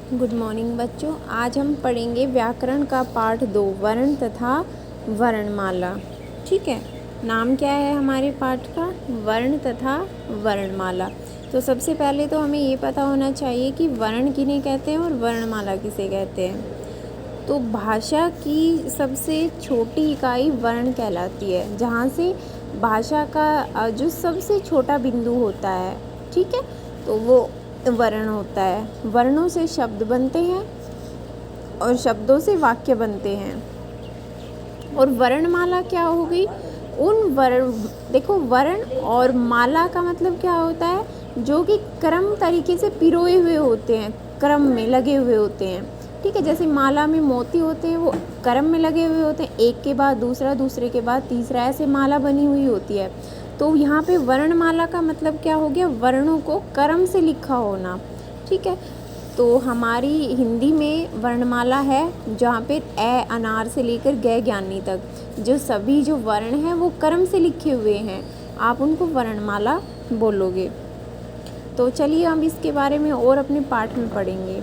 Good morning बच्चों। आज हम पढ़ेंगे व्याकरण का पाठ 2 वर्ण तथा वर्णमाला। ठीक है, नाम क्या है हमारे पाठ का? वर्ण तथा वर्णमाला। तो सबसे पहले तो हमें ये पता होना चाहिए कि वर्ण किन्हें कहते हैं और वर्णमाला किसे कहते हैं। तो भाषा की सबसे छोटी इकाई वर्ण कहलाती है, जहाँ से भाषा का जो सबसे छोटा बिंदु होता है, ठीक है, तो वो वर्ण होता है। वर्णों से शब्द बनते हैं और शब्दों से वाक्य बनते हैं। और वर्णमाला क्या हो गई? देखो, वर्ण और माला का मतलब क्या होता है? जो कि क्रम तरीके से पिरोए हुए होते हैं, क्रम में लगे हुए होते हैं। ठीक है, जैसे माला में मोती होते हैं, वो क्रम में लगे हुए होते हैं, एक के बाद दूसरा, दूसरे के बाद तीसरा, ऐसे माला बनी हुई होती है। तो यहाँ पे वर्णमाला का मतलब क्या हो गया? वर्णों को क्रम से लिखा होना। ठीक है, तो हमारी हिंदी में वर्णमाला है जहाँ पे ए अनार से लेकर ग ज्ञानी तक जो सभी जो वर्ण हैं वो क्रम से लिखे हुए हैं, आप उनको वर्णमाला बोलोगे। तो चलिए हम इसके बारे में और अपने पाठ में पढ़ेंगे।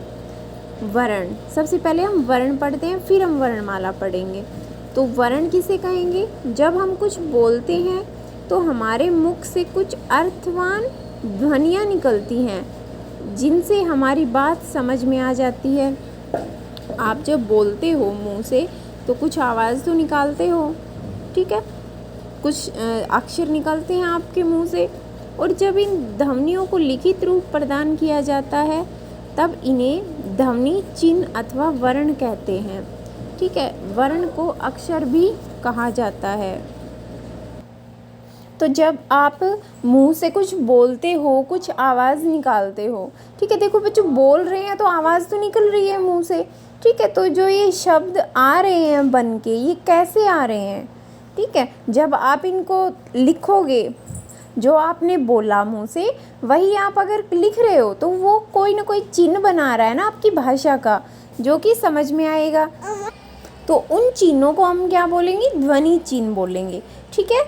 वर्ण, सबसे पहले हम वर्ण पढ़ते हैं, फिर हम वर्णमाला पढ़ेंगे। तो वर्ण किसे कहेंगे? जब हम कुछ बोलते हैं तो हमारे मुख से कुछ अर्थवान ध्वनियाँ निकलती हैं जिनसे हमारी बात समझ में आ जाती है। आप जब बोलते हो मुंह से तो कुछ आवाज़ तो निकालते हो, ठीक है, कुछ अक्षर निकलते हैं आपके मुंह से, और जब इन ध्वनियों को लिखित रूप प्रदान किया जाता है तब इन्हें ध्वनि चिन्ह अथवा वर्ण कहते हैं। ठीक है, वर्ण को अक्षर भी कहा जाता है। तो जब आप मुंह से कुछ बोलते हो, कुछ आवाज़ निकालते हो, ठीक है, देखो बच्चों, बोल रहे हैं तो आवाज़ तो निकल रही है मुंह से, ठीक है, तो जो ये शब्द आ रहे हैं बन के, ये कैसे आ रहे हैं? ठीक है, जब आप इनको लिखोगे, जो आपने बोला मुंह से वही आप अगर लिख रहे हो तो वो कोई ना कोई चिन्ह बना रहा है ना आपकी भाषा का, जो कि समझ में आएगा। तो उन चिन्हों को हम क्या बोलेंगे? ध्वनि चिन्ह बोलेंगे। ठीक है,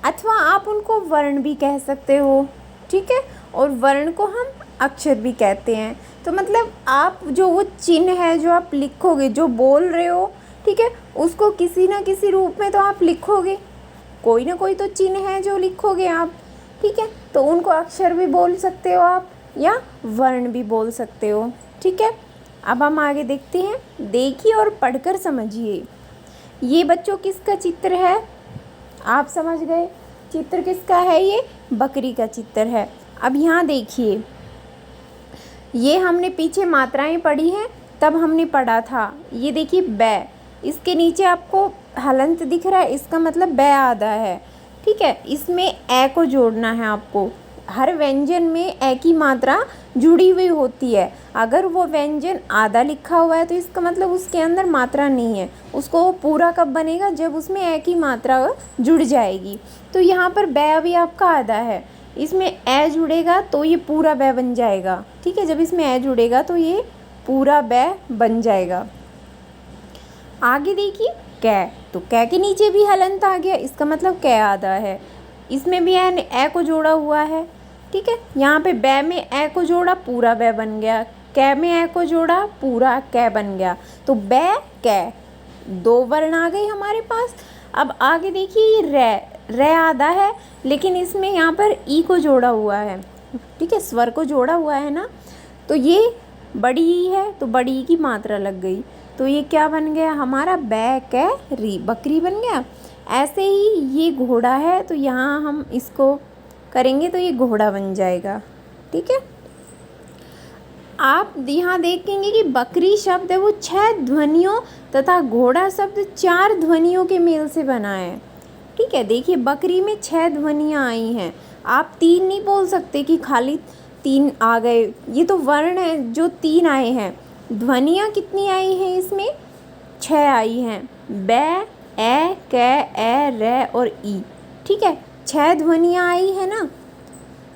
अथवा आप उनको वर्ण भी कह सकते हो। ठीक है, और वर्ण को हम अक्षर भी कहते हैं। तो मतलब आप जो वो चिन्ह है जो आप लिखोगे, जो बोल रहे हो, ठीक है, उसको किसी ना किसी रूप में तो आप लिखोगे, कोई ना कोई तो चिन्ह है जो लिखोगे आप। ठीक है, तो उनको अक्षर भी बोल सकते हो आप या वर्ण भी बोल सकते हो। ठीक है, अब हम आगे देखते हैं। देखिए और पढ़कर समझिए। ये बच्चों किसका चित्र है? आप समझ गए चित्र किसका है? ये बकरी का चित्र है। अब यहाँ देखिए, ये हमने पीछे मात्राएं पढ़ी हैं, तब हमने पढ़ा था। ये देखिए बै, इसके नीचे आपको हलंत दिख रहा है, इसका मतलब बै आधा है। ठीक है, इसमें ए को जोड़ना है आपको। हर व्यंजन में ए की मात्रा जुड़ी हुई होती है। अगर वो व्यंजन आधा लिखा हुआ है तो इसका मतलब उसके अंदर मात्रा नहीं है। उसको पूरा कब बनेगा? जब उसमें ए की मात्रा जुड़ जाएगी। तो यहाँ पर बै अभी आपका आधा है, इसमें ए जुड़ेगा तो ये पूरा बै बन जाएगा। ठीक है, जब इसमें ए जुड़ेगा तो ये पूरा बै बन जाएगा। आगे देखिए कै, तो कै के नीचे भी हलंत आ गया, इसका मतलब कै आधा है। इसमें भी ए को जोड़ा हुआ है। ठीक है, यहाँ पे बै में ए को जोड़ा, पूरा बै बन गया। कै में ए को जोड़ा, पूरा कै बन गया। तो बै कै, दो वर्ण आ गए हमारे पास। अब आगे देखिए, ये रै आधा है, लेकिन इसमें यहाँ पर ई को जोड़ा हुआ है। ठीक है, स्वर को जोड़ा हुआ है ना, तो ये बड़ी ई है, तो बड़ी ई की मात्रा लग गई, तो ये क्या बन गया हमारा? बै कै री, बकरी बन गया। ऐसे ही ये घोड़ा है, तो यहाँ हम इसको करेंगे तो ये घोड़ा बन जाएगा। ठीक है, आप यहाँ देखेंगे कि बकरी शब्द है वो 6 ध्वनियों तथा घोड़ा शब्द 4 ध्वनियों के मेल से बना है। ठीक है, देखिए बकरी में 6 ध्वनियाँ आई हैं। आप 3 नहीं बोल सकते कि खाली 3 आ गए, ये तो वर्ण है जो 3 आए हैं। ध्वनियाँ कितनी आई हैं इसमें? 6 आई हैं। बै, ए, कै, ए, रै और ई। ठीक है, 6 ध्वनियाँ आई है ना।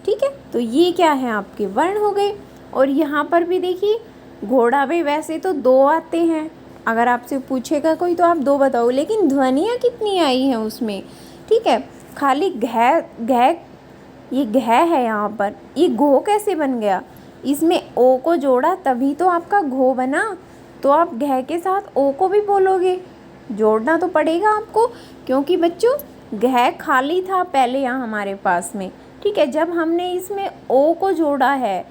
ठीक है, तो ये क्या है? आपके वर्ण हो गए। और यहाँ पर भी देखिए, घोड़ा में वैसे तो 2 आते हैं, अगर आपसे पूछेगा कोई तो आप 2 बताओ, लेकिन ध्वनियाँ कितनी आई हैं उसमें? ठीक है, खाली घै, ये घै है यहाँ पर, ये घो कैसे बन गया? इसमें ओ को जोड़ा तभी तो आपका घो बना, तो आप घ के साथ ओ को भी बोलोगे, जोड़ना तो पड़ेगा आपको, क्योंकि बच्चों घ खाली था पहले यहाँ हमारे पास में, ठीक है। जब हमने इसमें ओ को जोड़ा है,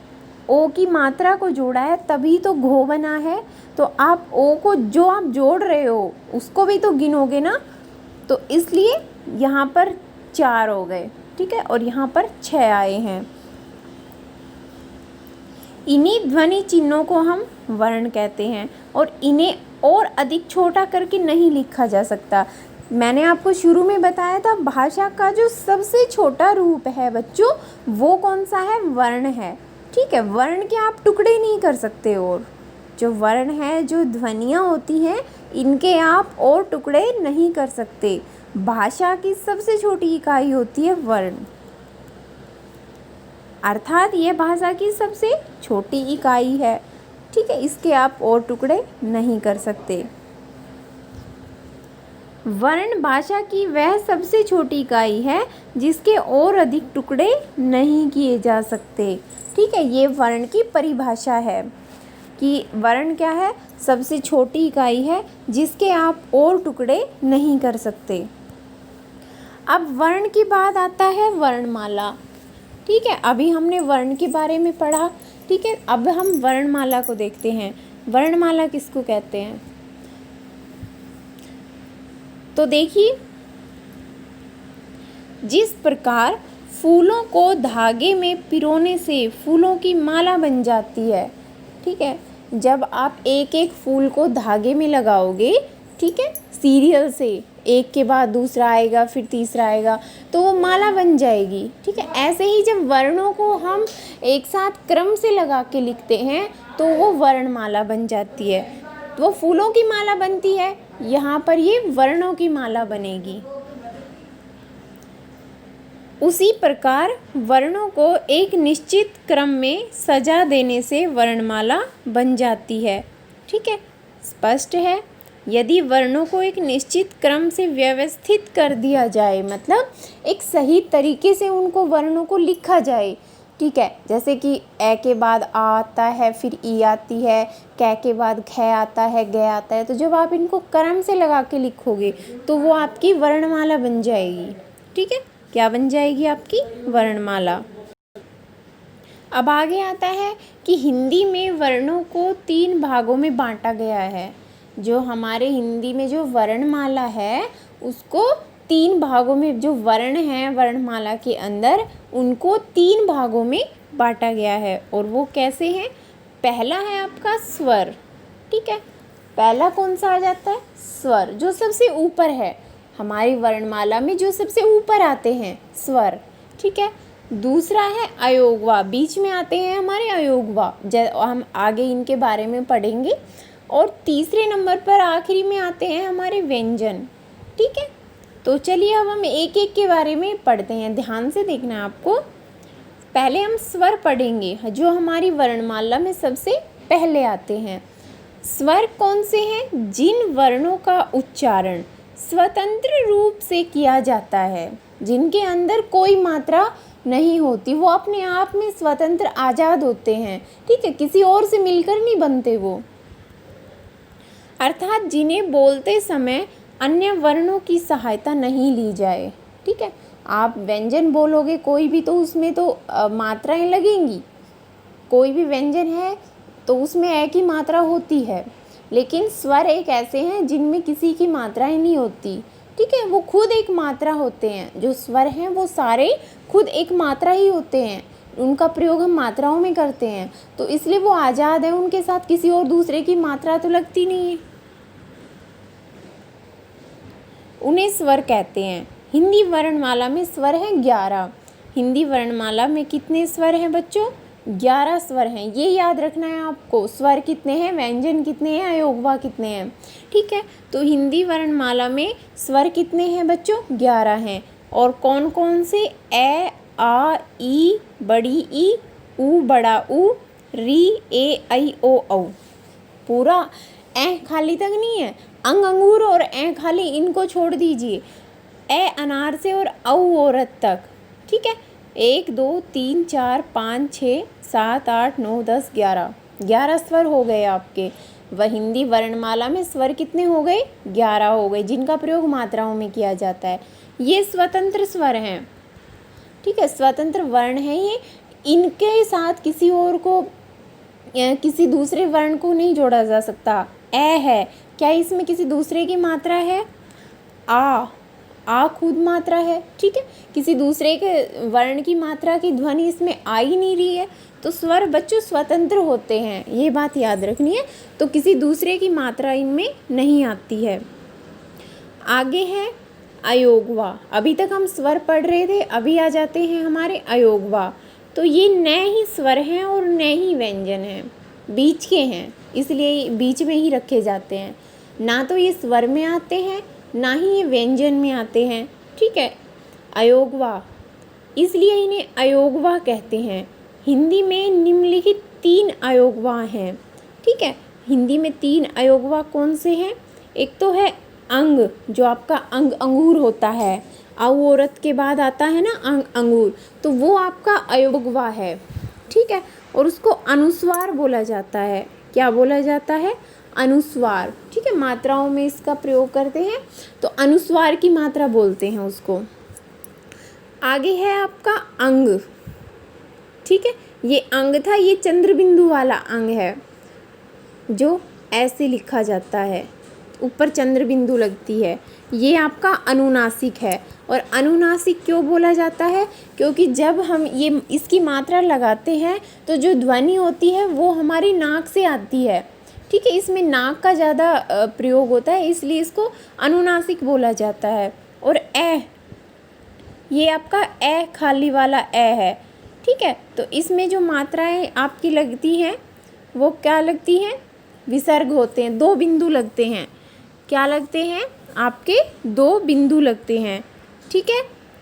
ओ की मात्रा को जोड़ा है, तभी तो घो बना है। तो आप ओ को जो आप जोड़ रहे हो उसको भी तो गिनोगे ना, तो इसलिए यहाँ पर 4 हो गए, ठीक है, और यहाँ पर 6 आए हैं। इन्हीं ध्वनि चिन्हों को हम वर्ण कहते हैं, और इन्हें और अधिक छोटा करके नहीं लिखा जा सकता। मैंने आपको शुरू में बताया था भाषा का जो सबसे छोटा रूप है बच्चों, वो कौन सा है? वर्ण है, ठीक है। वर्ण के आप टुकड़े नहीं कर सकते, और जो वर्ण है, जो ध्वनियाँ होती हैं, इनके आप और टुकड़े नहीं कर सकते। भाषा की सबसे छोटी इकाई होती है वर्ण, अर्थात यह भाषा की सबसे छोटी इकाई है, ठीक है। इसके आप और टुकड़े नहीं कर सकते। वर्ण भाषा की वह सबसे छोटी इकाई है जिसके और अधिक टुकड़े नहीं किए जा सकते, ठीक है। ये वर्ण की परिभाषा है कि वर्ण क्या है? सबसे छोटी इकाई है जिसके आप और टुकड़े नहीं कर सकते। अब वर्ण के बाद आता है वर्णमाला, ठीक है। अभी हमने वर्ण के बारे में पढ़ा, ठीक है। अब हम वर्णमाला को देखते हैं। वर्णमाला किसको कहते हैं? तो देखिए, जिस प्रकार फूलों को धागे में पिरोने से फूलों की माला बन जाती है, ठीक है। जब आप एक एक फूल को धागे में लगाओगे, ठीक है, सीरियल से एक के बाद दूसरा आएगा, फिर तीसरा आएगा, तो वो माला बन जाएगी, ठीक है। ऐसे ही जब वर्णों को हम एक साथ क्रम से लगा के लिखते हैं तो वो वर्णमाला बन जाती है। तो वो फूलों की माला बनती है, यहाँ पर ये वर्णों की माला बनेगी। उसी प्रकार वर्णों को एक निश्चित क्रम में सजा देने से वर्णमाला बन जाती है, ठीक है। स्पष्ट है? यदि वर्णों को एक निश्चित क्रम से व्यवस्थित कर दिया जाए, मतलब एक सही तरीके से उनको वर्णों को लिखा जाए, ठीक है। जैसे कि ए के बाद आ आता है, फिर ई आती है, कै के बाद ख आता है, ग आता है, तो जब आप इनको क्रम से लगा के लिखोगे तो वो आपकी वर्णमाला बन जाएगी, ठीक है। क्या बन जाएगी? आपकी वर्णमाला। अब आगे आता है कि हिंदी में वर्णों को 3 भागों में बांटा गया है। जो हमारे हिंदी में जो वर्णमाला है उसको 3 भागों में, जो वर्ण हैं वर्णमाला के अंदर, उनको 3 भागों में बांटा गया है। और वो कैसे हैं? पहला है आपका स्वर, ठीक है। पहला कौन सा आ जाता है? स्वर, जो सबसे ऊपर है हमारी वर्णमाला में, जो सबसे ऊपर आते हैं स्वर, ठीक है। दूसरा है अयोगवा, बीच में आते हैं हमारे अयोगवा, हम आगे इनके बारे में पढ़ेंगे। और तीसरे नंबर पर आखिरी में आते हैं हमारे व्यंजन, ठीक है। तो चलिए अब हम एक एक के बारे में पढ़ते हैं, ध्यान से देखना है आपको। पहले हम स्वर पढ़ेंगे जो हमारी वर्णमाला में सबसे पहले आते हैं। स्वर कौन से हैं? जिन वर्णों का उच्चारण स्वतंत्र रूप से किया जाता है, जिनके अंदर कोई मात्रा नहीं होती, वो अपने आप में स्वतंत्र आज़ाद होते हैं, ठीक है, किसी और से मिलकर नहीं बनते वो। अर्थात जिन्हें बोलते समय अन्य वर्णों की सहायता नहीं ली जाए, ठीक है। आप व्यंजन बोलोगे कोई भी, तो उसमें तो मात्राएं लगेंगी। कोई भी व्यंजन है तो उसमें एक ही मात्रा होती है, लेकिन स्वर एक ऐसे हैं जिनमें किसी की मात्राएं नहीं होती, ठीक है। वो खुद एक मात्रा होते हैं। जो स्वर हैं वो सारे खुद एक मात्रा ही होते हैं, उनका प्रयोग हम मात्राओं में करते हैं, तो इसलिए वो आज़ाद है, उनके साथ किसी और दूसरे की मात्रा तो लगती नहीं है, उन्हें स्वर कहते हैं। हिंदी वर्णमाला में स्वर हैं 11। हिंदी वर्णमाला में कितने स्वर हैं बच्चों? 11 स्वर हैं। ये याद रखना है आपको, स्वर कितने हैं, व्यंजन कितने हैं, अयोगवा कितने हैं, ठीक है। तो हिंदी वर्णमाला में स्वर कितने हैं बच्चों? 11 हैं। और कौन कौन से? ए, आ, ई, बड़ी ई, ऊ, बड़ा ऊ, री, ए, ऐ, ओ, औ। पूरा ए खाली तक नहीं है, अंग अंगूर और ए खाली इनको छोड़ दीजिए, ए अनार से और औ औरत तक, ठीक है। 1 2 3 4 5 6 7, 8, 9, 10, 11, 11 स्वर हो गए आपके। वह हिंदी वर्णमाला में स्वर कितने हो गए? 11 हो गए, जिनका प्रयोग मात्राओं में किया जाता है। ये स्वतंत्र स्वर हैं, ठीक है, स्वतंत्र वर्ण है ये। इनके साथ किसी और को किसी दूसरे वर्ण को नहीं जोड़ा जा सकता। ए है, क्या इसमें किसी दूसरे की मात्रा है? आ खुद मात्रा है, ठीक है, किसी दूसरे के वर्ण की मात्रा की ध्वनि इसमें आ ही नहीं रही है। तो स्वर बच्चों स्वतंत्र होते हैं, ये बात याद रखनी है। तो किसी दूसरे की मात्रा इनमें नहीं आती है। आगे है अयोगवा। अभी तक हम स्वर पढ़ रहे थे, अभी आ जाते हैं हमारे अयोगवा। तो ये न ही स्वर हैं और न ही व्यंजन हैं, बीच के हैं, इसलिए बीच में ही रखे जाते हैं। ना तो ये स्वर में आते हैं, ना ही ये व्यंजन में आते हैं, ठीक है। अयोगवा, इसलिए इन्हें अयोगवा कहते हैं। हिंदी में निम्नलिखित 3 अयोगवा हैं, ठीक है। हिंदी में 3 अयोगवा कौन से हैं? एक तो है अंग, जो आपका अंग अंगूर होता है, औरत के बाद आता है ना अंग अंगूर, तो वो आपका अयोगवा है, ठीक है। और उसको अनुस्वार बोला जाता है। क्या बोला जाता है? अनुस्वार, ठीक है। मात्राओं में इसका प्रयोग करते हैं तो अनुस्वार की मात्रा बोलते हैं उसको। आगे है आपका अंग, ठीक है। ये अंग था, ये चंद्र बिंदु वाला अंग है, जो ऐसे लिखा जाता है, ऊपर चंद्र बिंदु लगती है। ये आपका अनुनासिक है। और अनुनासिक क्यों बोला जाता है? क्योंकि जब हम ये इसकी मात्रा लगाते हैं तो जो ध्वनि होती है वो हमारी नाक से आती है, ठीक है। इसमें नाक का ज़्यादा प्रयोग होता है, इसलिए इसको अनुनासिक बोला जाता है। और ए, ये आपका ए खाली वाला ए है, ठीक है। तो इसमें जो मात्राएं आपकी लगती हैं वो क्या लगती हैं? विसर्ग होते हैं, 2 बिंदु लगते हैं। क्या लगते हैं? आपके 2 बिंदु लगते हैं, ठीक है।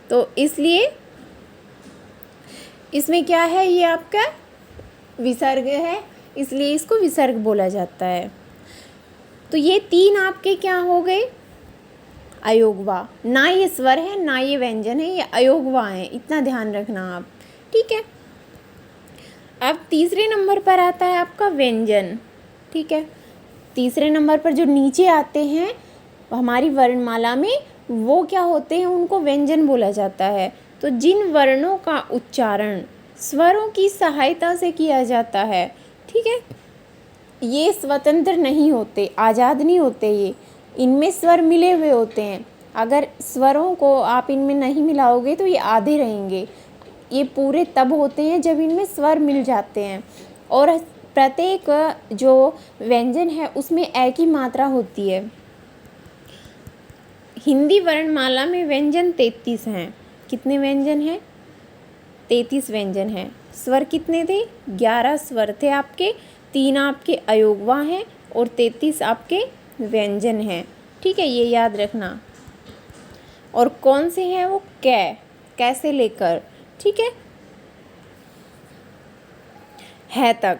तो इसलिए इसमें क्या है? ये आपका विसर्ग है, इसलिए इसको विसर्ग बोला जाता है। तो ये 3 आपके क्या हो गए? अयोगवा। ना ये स्वर है, ना ये व्यंजन है, ये अयोगवा है, इतना ध्यान रखना आप, ठीक है। अब तीसरे नंबर पर आता है आपका व्यंजन, ठीक है। तीसरे नंबर पर जो नीचे आते हैं हमारी वर्णमाला में, वो क्या होते हैं? उनको व्यंजन बोला जाता है। तो जिन वर्णों का उच्चारण स्वरों की सहायता से किया जाता है, ठीक है, ये स्वतंत्र नहीं होते, आज़ाद नहीं होते, ये इनमें स्वर मिले हुए होते हैं। अगर स्वरों को आप इनमें नहीं मिलाओगे तो ये आधे रहेंगे। ये पूरे तब होते हैं जब इनमें स्वर मिल जाते हैं। और प्रत्येक जो व्यंजन है उसमें ए की मात्रा होती है। हिंदी वर्णमाला में व्यंजन 33 हैं। कितने व्यंजन हैं? 33 व्यंजन हैं। स्वर कितने थे? 11 स्वर थे आपके, 3 आपके अयोगवा हैं और 33 आपके व्यंजन हैं, ठीक है, ये याद रखना। और कौन से हैं वो? कैसे लेकर, ठीक है तक,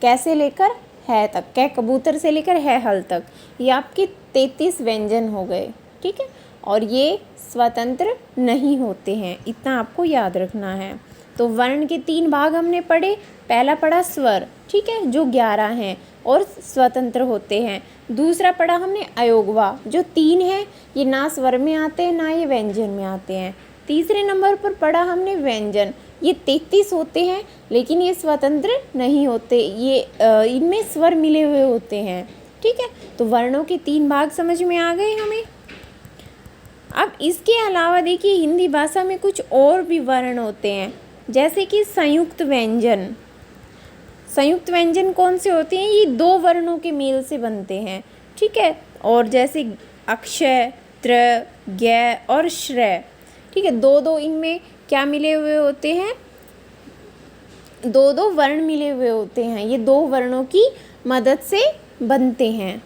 कैसे लेकर है तक, कै कबूतर से लेकर है हल तक, ये आपके 33 व्यंजन हो गए, ठीक है। और ये स्वतंत्र नहीं होते हैं, इतना आपको याद रखना है। तो वर्ण के 3 भाग हमने पढ़े। पहला पढ़ा स्वर, ठीक है, जो 11 हैं और स्वतंत्र होते हैं। दूसरा पढ़ा हमने अयोगवा, जो 3 हैं, ये ना स्वर में आते हैं ना ये व्यंजन में आते हैं। तीसरे नंबर पर पढ़ा हमने व्यंजन, ये 33 होते हैं लेकिन ये स्वतंत्र नहीं होते, ये इनमें स्वर मिले हुए होते हैं, ठीक है। तो वर्णों के 3 भाग समझ में आ गए हमें। अब इसके अलावा देखिए हिंदी भाषा में कुछ और भी वर्ण होते हैं, जैसे कि संयुक्त व्यंजन। संयुक्त व्यंजन कौन से होते हैं? ये 2 वर्णों के मेल से बनते हैं, ठीक है। और जैसे अक्षय, त्र, ज्ञ और श्रय, ठीक है, 2-2 इनमें क्या मिले हुए होते हैं? 2-2 वर्ण मिले हुए होते हैं। ये 2 वर्णों की मदद से बनते हैं।